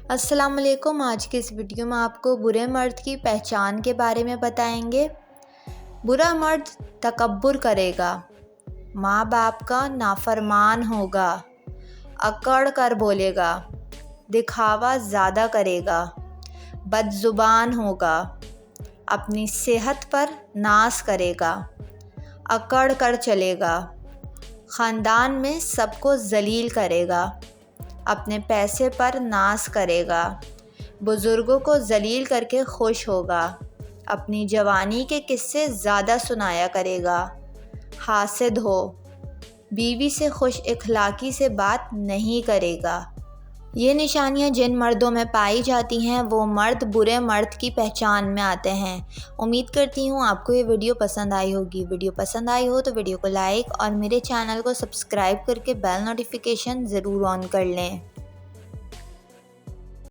السلام علیکم۔ آج کی اس ویڈیو میں آپ کو برے مرد کی پہچان کے بارے میں بتائیں گے۔ برا مرد تکبر کرے گا، ماں باپ کا نافرمان ہوگا، اکڑ کر بولے گا، دکھاوا زیادہ کرے گا، بد زبان ہوگا، اپنی صحت پر ناز کرے گا، اکڑ کر چلے گا، خاندان میں سب کو ذلیل کرے گا، اپنے پیسے پر ناز کرے گا، بزرگوں کو ذلیل کر کے خوش ہوگا، اپنی جوانی کے قصے زیادہ سنایا کرے گا، حاسد ہو، بیوی سے خوش اخلاقی سے بات نہیں کرے گا۔ یہ نشانیاں جن مردوں میں پائی جاتی ہیں وہ مرد برے مرد کی پہچان میں آتے ہیں۔ امید کرتی ہوں آپ کو یہ ویڈیو پسند آئی ہوگی۔ ویڈیو پسند آئی ہو تو ویڈیو کو لائک اور میرے چینل کو سبسکرائب کر کے بیل نوٹیفیکیشن ضرور آن کر لیں۔